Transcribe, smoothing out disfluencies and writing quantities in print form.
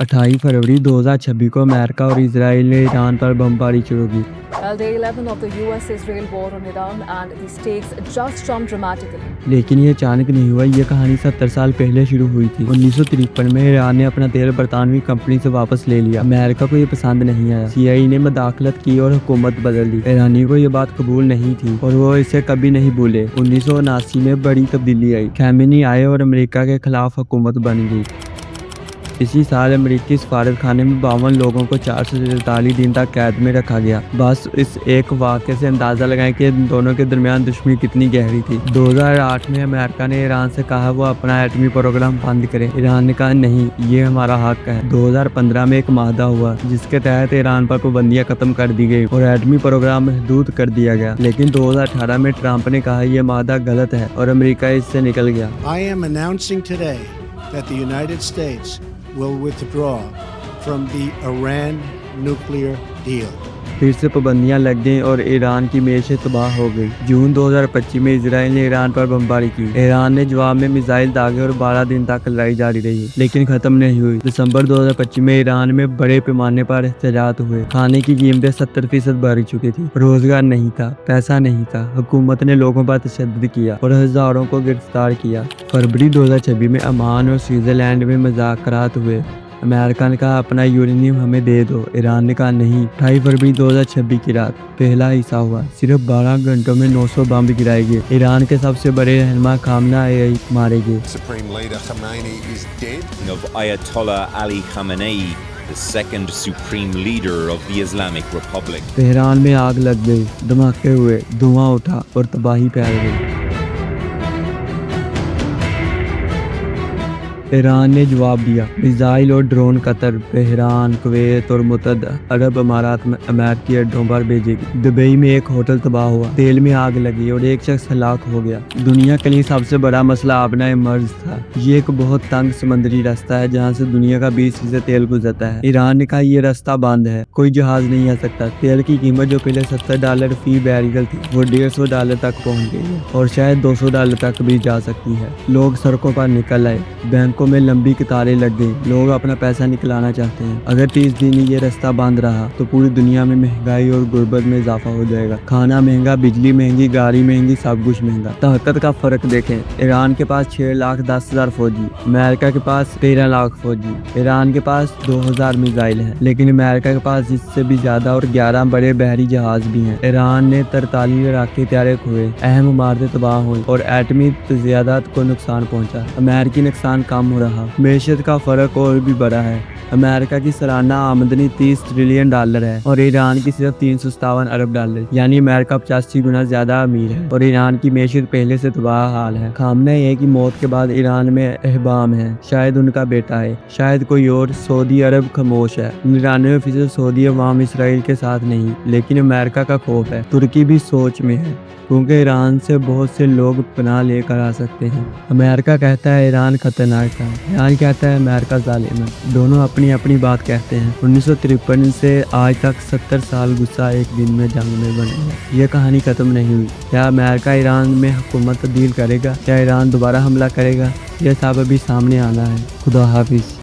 28 फरवरी 2026 को अमेरिका और इसराइल ने ईरान पर बमबारी शुरू की। Day 11 of the US-Israel war on Iran and the stakes just jumped dramatically. लेकिन ये अचानक नहीं हुआ। ये कहानी 70 साल पहले शुरू हुई थी। 1953 में ईरान ने अपना तेल बरतानवी कंपनी से वापस ले लिया। अमेरिका को ये पसंद नहीं आया। CIA ने मदाखलत की और हुकूमत बदल दी। ईरानी को ये बात कबूल नहीं थी और वो इसे कभी नहीं भूले। 1979 में बड़ी तब्दीली आई। खैमेनी आए और अमेरिका के खिलाफ हुकूमत बन गई। इसी साल अमेरिकी सफारत खाने में 52 लोगों को 4 से 43 दिन तक कैद में रखा गया। बस इस एक वाक़े से अंदाज़ा लगाएं कि दोनों के दरमियान दुश्मनी कितनी गहरी थी। 2008 में अमेरिका ने ईरान से कहा वो अपना एटमी प्रोग्राम बंद करे। ईरान ने कहा नहीं, ये हमारा हक है। 2015 में एक माहदा हुआ जिसके तहत ईरान पर पाबंदियां खत्म कर दी गई और एटमी प्रोग्राम महदूद कर दिया गया। लेकिन 2018 में ट्रंप ने कहा यह माहदा गलत है और अमेरिका इससे निकल गया। I am announcing today that the United States will withdraw from the Iran nuclear deal. फिर से पाबंदियां लग गईं और ईरान की मेशें तबाह हो गई। जून 2025 में इसराइल ने ईरान पर बमबारी की। ईरान ने जवाब में मिसाइल दागे और 12 दिन तक लड़ाई जारी रही लेकिन खत्म नहीं हुई। दिसंबर 2025 में ईरान में बड़े पैमाने पर एहतजाज हुए। खाने की कीमतें 70% बढ़ चुकी थी। रोजगार नहीं था, पैसा नहीं था। हुकूमत ने लोगों पर तशद्दुद किया और हजारों को गिरफ्तार किया। फरवरी 2026 में ओमान और स्विट्जरलैंड में मुज़ाकरात हुए। अमेरिका ने कहा अपना यूरेनियम हमें दे दो। ईरान ने कहा नहीं। 28 फरवरी 2026 की रात पहला हिस्सा हुआ। सिर्फ 12 घंटों में 900 बम गिराए गए। ईरान के सबसे बड़े रहनुमा खामनेई मारे गए। Supreme leader Khamenei is dead. Of Ayatollah Ali Khamenei, the second supreme leader of the Islamic Republic. Tehran में आग लग गई, धमाके हुए, धुआं उठा और तबाही फैल गई। ईरान ने जवाब दिया। मिसाइल और ड्रोन कतर, बहरान, कुवैत और मुत्तहदा अरब अमारात में अमेरिकी अड्डों पर भेजेगी। दुबई में एक होटल तबाह हुआ, तेल में आग लगी और एक शख्स हलाक हो गया। दुनिया के लिए सबसे बड़ा मसला आबनाए मर्ज था। ये एक बहुत तंग समुद्री रास्ता है जहाँ से दुनिया का 20% तेल गुजरता है। ईरान ने कहा ये रास्ता बंद है, कोई जहाज नहीं आ सकता। तेल की कीमत जो पहले $70 फी बैरियल थी वो $150 तक पहुँच गई है और शायद $200 तक भी जा सकती है। लोग सड़कों पर निकल आए, बैंकों में लंबी कतारें लग गई। लोग अपना पैसा निकलाना चाहते हैं। अगर 30 दिन ये रास्ता बंद रहा तो पूरी दुनिया में महंगाई और गुर्बत में इजाफा हो जाएगा। खाना महंगा, बिजली महंगी, गाड़ी महंगी, सब कुछ महंगा। ताकत का फर्क देखें। ईरान के पास 6,10,000 फौजी, अमेरिका के पास 13 लाख फौजी। ईरान के पास 2000 मिसाइल है लेकिन अमेरिका के पास इससे भी ज्यादा और 11 बड़े बहरी जहाज भी हैं। ईरान ने 43 इराकी तैयारे खोए, अहम इमारतें तबाह हुई और एटमी तजियादात को नुकसान पहुंचा। अमेरिकी नुकसान कम हो रहा। मेशत का फर्क और भी बड़ा है। अमेरिका की सालाना आमदनी $30 ट्रिलियन है और ईरान की सिर्फ $357 अरब, यानी अमेरिका 85 गुना ज्यादा अमीर है और ईरान की मेशत पहले से तबाह हाल है। खामनेई की मौत के बाद ईरान में अहबाम है, शायद उनका बेटा है, शायद कोई और। सऊदी अरब खामोश है। 99% सऊदी अवाम इसराइल के साथ नहीं लेकिन अमेरिका का खौफ है। तुर्की भी सोच में है क्योंकि ईरान से बहुत से लोग पनाह लेकर आ सकते हैं। अमेरिका कहता है ईरान खतरनाक है, ईरान कहता है अमेरिका जालिम है। दोनों अपनी अपनी बात कहते हैं। 1953 से आज तक 70 साल गुस्सा एक दिन में जंग में बन गया। ये कहानी खत्म नहीं हुई। क्या अमेरिका ईरान में हुकूमत तब्दील करेगा? क्या ईरान दोबारा हमला करेगा? यह सब अभी सामने आना है। खुदा हाफिज।